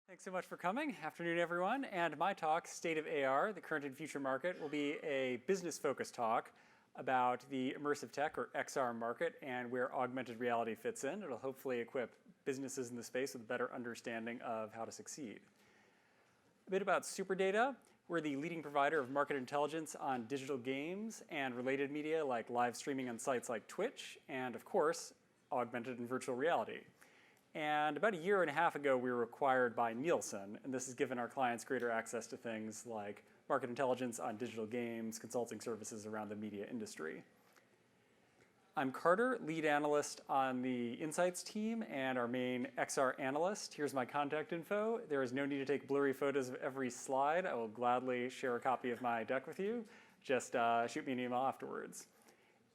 Thanks so much for coming. Afternoon, everyone. And my talk, State of AR, the Current and Future Market, will be a business-focused talk about the immersive tech, or XR market, and where augmented reality fits in. It'll hopefully equip businesses in the space with a better understanding of how to succeed. A bit about SuperData. We're the leading provider of market intelligence on digital games and related media like live streaming on sites like Twitch, and of course, augmented and virtual reality. And about a year and a half ago, we were acquired by Nielsen, and this has given our clients greater access to things like market intelligence on digital games, consulting services around the media industry. I'm Carter, lead analyst on the Insights team and our main XR analyst. Here's my contact info. There is no need to take blurry photos of every slide. I will gladly share a copy of my deck with you. Just shoot me an email afterwards.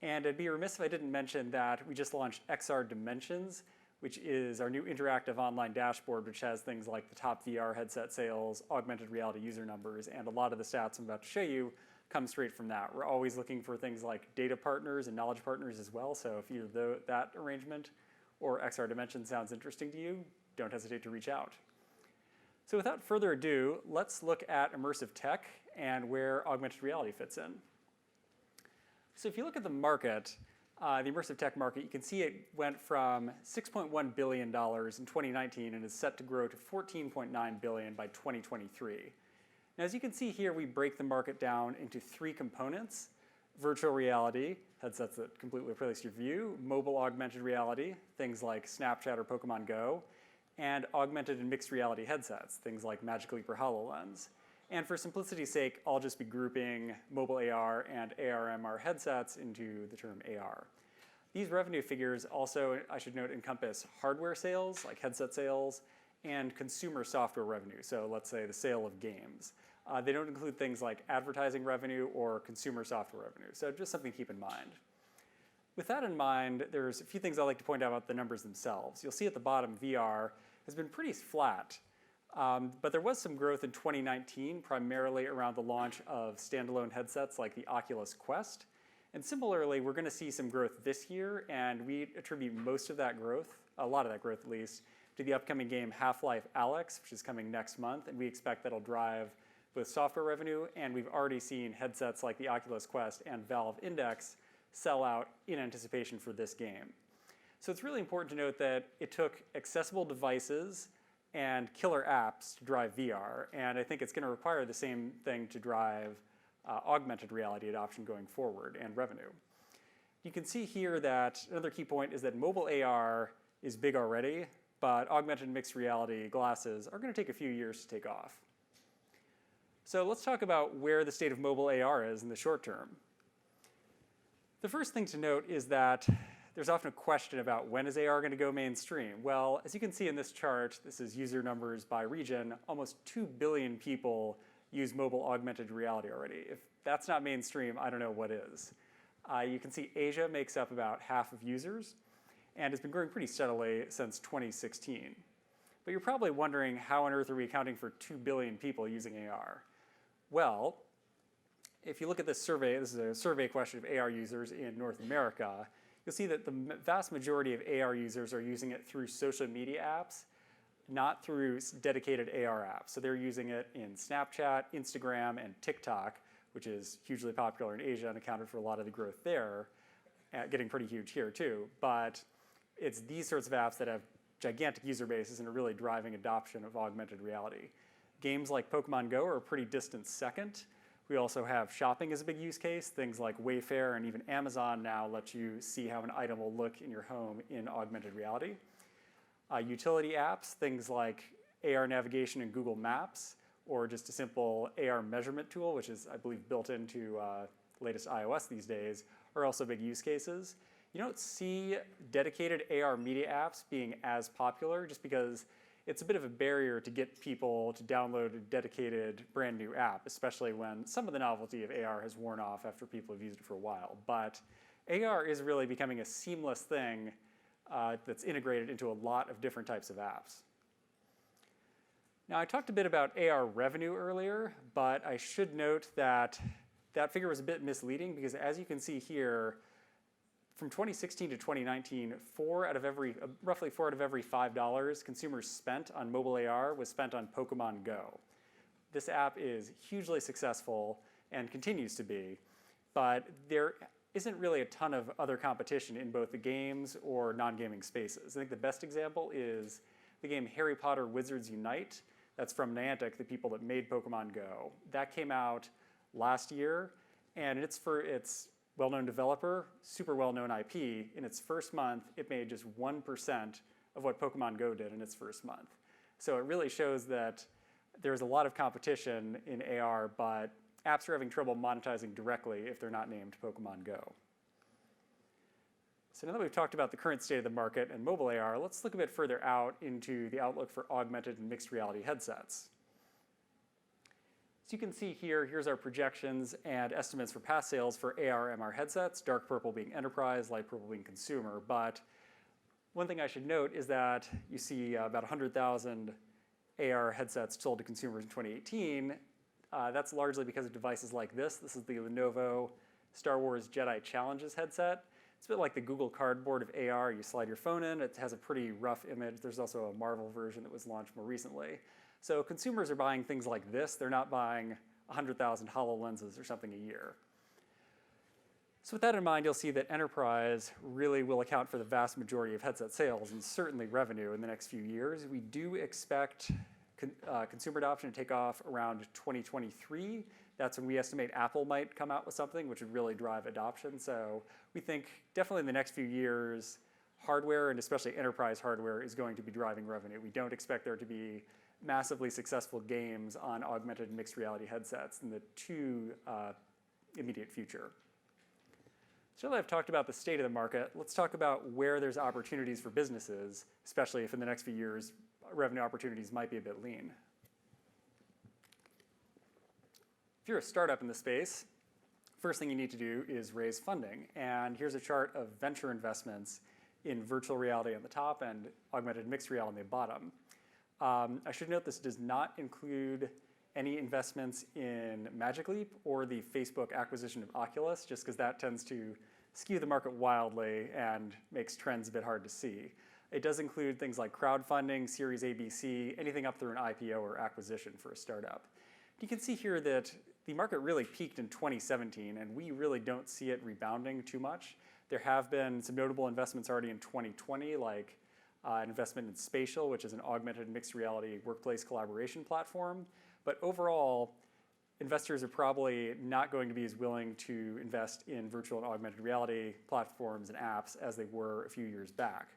And I'd be remiss if I didn't mention that we just launched XR Dimensions, which is our new interactive online dashboard, which has things like the top VR headset sales, augmented reality user numbers, and a lot of the stats I'm about to show you come straight from that. We're always looking for things like data partners and knowledge partners as well, so if either that arrangement or XR Dimension sounds interesting to you, don't hesitate to reach out. So without further ado, let's look at immersive tech and where augmented reality fits in. So if you look at the market, the immersive tech market, you can see it went from $6.1 billion in 2019 and is set to grow to $14.9 billion by 2023. Now, as you can see here, we break the market down into three components: virtual reality, headsets that completely replace your view; mobile augmented reality, things like Snapchat or Pokemon Go; and augmented and mixed reality headsets, things like Magic Leap or HoloLens. And for simplicity's sake, I'll just be grouping mobile AR and AR/MR headsets into the term AR. These revenue figures also, I should note, encompass hardware sales, like headset sales, and consumer software revenue, so let's say the sale of games. They don't include things like advertising revenue or consumer software revenue, so just something to keep in mind. With that in mind, there's a few things I'd like to point out about the numbers themselves. You'll see at the bottom, VR has been pretty flat. But there was some growth in 2019, primarily around the launch of standalone headsets like the Oculus Quest. And similarly, we're going to see some growth this year, and we attribute most of that growth, a lot of that growth at least, to the upcoming game Half-Life: Alyx, which is coming next month, and we expect that'll drive both software revenue, and we've already seen headsets like the Oculus Quest and Valve Index sell out in anticipation for this game. So it's really important to note that it took accessible devices and killer apps to drive VR, and I think it's going to require the same thing to drive augmented reality adoption going forward and revenue. You can see here that another key point is that mobile AR is big already, but augmented and mixed reality glasses are going to take a few years to take off. So let's talk about where the state of mobile AR is in the short term. The first thing to note is that there's often a question about when is AR going to go mainstream. Well, as you can see in this chart, this is user numbers by region, almost 2 billion people use mobile augmented reality already. If that's not mainstream, I don't know what is. You can see Asia makes up about half of users, and it's been growing pretty steadily since 2016. But you're probably wondering, how on earth are we accounting for 2 billion people using AR? Well, if you look at this survey, this is a survey question of AR users in North America, you'll see that the vast majority of AR users are using it through social media apps, not through dedicated AR apps. So they're using it in Snapchat, Instagram, and TikTok, which is hugely popular in Asia and accounted for a lot of the growth there, getting pretty huge here too. But it's these sorts of apps that have gigantic user bases and are really driving adoption of augmented reality. Games like Pokemon Go are a pretty distant second. We also have shopping as a big use case. Things like Wayfair and even Amazon now let you see how an item will look in your home in augmented reality. Utility apps, things like AR navigation in Google Maps, or just a simple AR measurement tool, which is, I believe, built into latest iOS these days, are also big use cases. You don't see dedicated AR media apps being as popular just because it's a bit of a barrier to get people to download a dedicated brand new app, especially when some of the novelty of AR has worn off after people have used it for a while. But AR is really becoming a seamless thing that's integrated into a lot of different types of apps. Now, I talked a bit about AR revenue earlier, but I should note that that figure was a bit misleading because, as you can see here, from 2016 to 2019, roughly 4 out of every $5 consumers spent on mobile AR was spent on Pokemon Go. This app is hugely successful and continues to be, but there isn't really a ton of other competition in both the games or non-gaming spaces. I think the best example is the game Harry Potter Wizards Unite. That's from Niantic, the people that made Pokemon Go. That came out last year, and it's for its well-known developer, super well-known IP. In its first month, it made just 1% of what Pokemon Go did in its first month. So it really shows that there's a lot of competition in AR, but apps are having trouble monetizing directly if they're not named Pokemon Go. So now that we've talked about the current state of the market and mobile AR, let's look a bit further out into the outlook for augmented and mixed reality headsets. So you can see here, here's our projections and estimates for past sales for AR/MR headsets, dark purple being enterprise, light purple being consumer. But one thing I should note is that you see about 100,000 AR headsets sold to consumers in 2018. That's largely because of devices like this. This is the Lenovo Star Wars Jedi Challenges headset. It's a bit like the Google Cardboard of AR. You slide your phone in. It has a pretty rough image. There's also a Marvel version that was launched more recently. So consumers are buying things like this. They're not buying 100,000 HoloLenses or something a year. So with that in mind, you'll see that enterprise really will account for the vast majority of headset sales and certainly revenue in the next few years. We do expect consumer adoption to take off around 2023. That's when we estimate Apple might come out with something which would really drive adoption. So we think definitely in the next few years, hardware and especially enterprise hardware is going to be driving revenue. We don't expect there to be massively successful games on augmented and mixed reality headsets in the too immediate future. So now that I've talked about the state of the market, let's talk about where there's opportunities for businesses, especially if in the next few years revenue opportunities might be a bit lean. If you're a startup in the space, first thing you need to do is raise funding. And here's a chart of venture investments in virtual reality on the top and augmented mixed reality on the bottom. I should note this does not include any investments in Magic Leap or the Facebook acquisition of Oculus, just because that tends to skew the market wildly and makes trends a bit hard to see. It does include things like crowdfunding, Series A, B, C, anything up through an IPO or acquisition for a startup. You can see here that the market really peaked in 2017, and we really don't see it rebounding too much. There have been some notable investments already in 2020, like an investment in Spatial, which is an augmented mixed reality workplace collaboration platform. But overall, investors are probably not going to be as willing to invest in virtual and augmented reality platforms and apps as they were a few years back.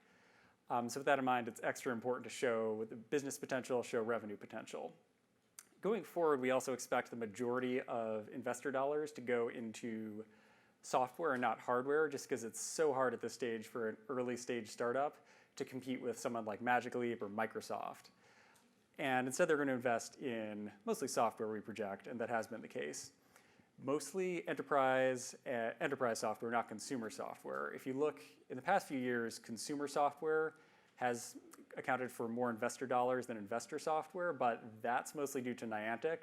So with that in mind, it's extra important to show the business potential, show revenue potential. Going forward, we also expect the majority of investor dollars to go into software and not hardware, just because it's so hard at this stage for an early stage startup to compete with someone like Magic Leap or Microsoft. And instead they're going to invest in mostly software, we project, and that has been the case. Mostly enterprise software, not consumer software. If you look in the past few years, consumer software has accounted for more investor dollars than investor software, but that's mostly due to Niantic.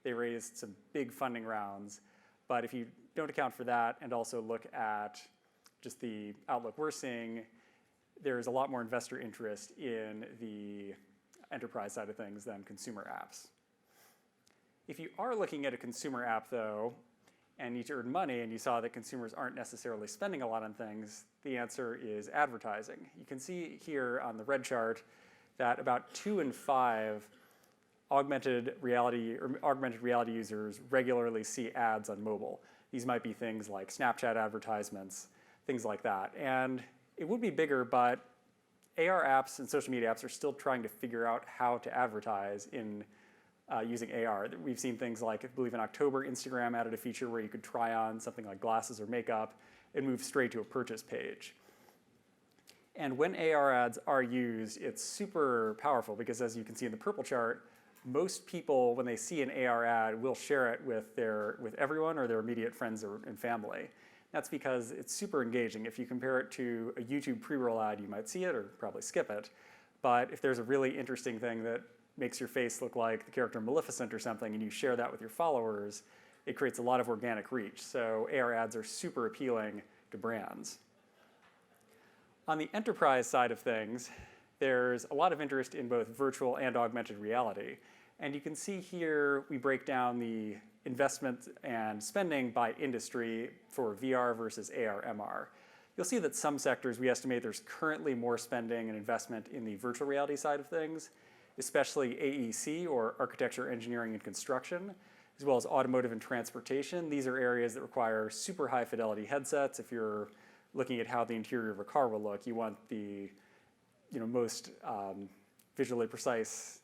They raised some big funding rounds. But if you don't account for that and also look at just the outlook we're seeing, there's a lot more investor interest in the enterprise side of things than consumer apps. If you are looking at a consumer app, though, and need to earn money, and you saw that consumers aren't necessarily spending a lot on things, the answer is advertising. You can see here on the red chart that about 2 in 5 augmented reality users regularly see ads on mobile. These might be things like Snapchat advertisements, things like that. And it would be bigger, but AR apps and social media apps are still trying to figure out how to advertise in using AR. We've seen things like, I believe in October, Instagram added a feature where you could try on something like glasses or makeup and move straight to a purchase page. And when AR ads are used, it's super powerful because, as you can see in the purple chart, most people, when they see an AR ad, will share it with everyone or their immediate friends and family. That's because it's super engaging. If you compare it to a YouTube pre-roll ad, you might see it or probably skip it. But if there's a really interesting thing that makes your face look like the character Maleficent or something, and you share that with your followers, it creates a lot of organic reach. So AR ads are super appealing to brands. On the enterprise side of things, there's a lot of interest in both virtual and augmented reality. And you can see here we break down the investment and spending by industry for VR versus AR/MR. You'll see that some sectors we estimate there's currently more spending and investment in the virtual reality side of things, especially AEC, or architecture, engineering, and construction, as well as automotive and transportation. These are areas that require super high fidelity headsets. If you're looking at how the interior of a car will look, you want the most visually precise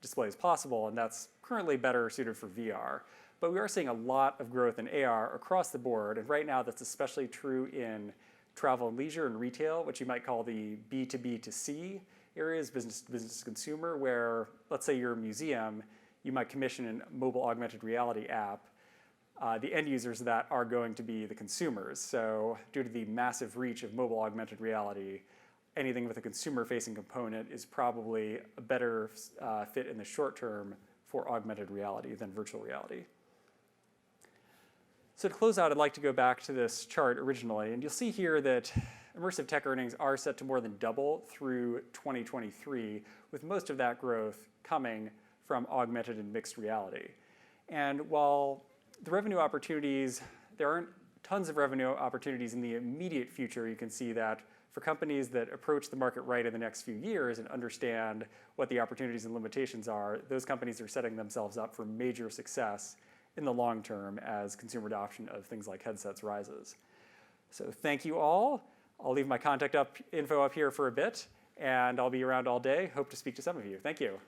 displays possible, and that's currently better suited for VR. But we are seeing a lot of growth in AR across the board, and right now that's especially true in travel and leisure and retail, which you might call the B2B2C areas, business to business to consumer, where, let's say you're a museum, you might commission a mobile augmented reality app. The end users of that are going to be the consumers. So due to the massive reach of mobile augmented reality, anything with a consumer-facing component is probably a better fit in the short term for augmented reality than virtual reality. So to close out, I'd like to go back to this chart originally, and you'll see here that immersive tech earnings are set to more than double through 2023, with most of that growth coming from augmented and mixed reality. And while the revenue opportunities, there aren't tons of revenue opportunities in the immediate future, you can see that for companies that approach the market right in the next few years and understand what the opportunities and limitations are, those companies are setting themselves up for major success in the long term as consumer adoption of things like headsets rises. So thank you all. I'll leave my contact info up here for a bit, and I'll be around all day. Hope to speak to some of you. Thank you.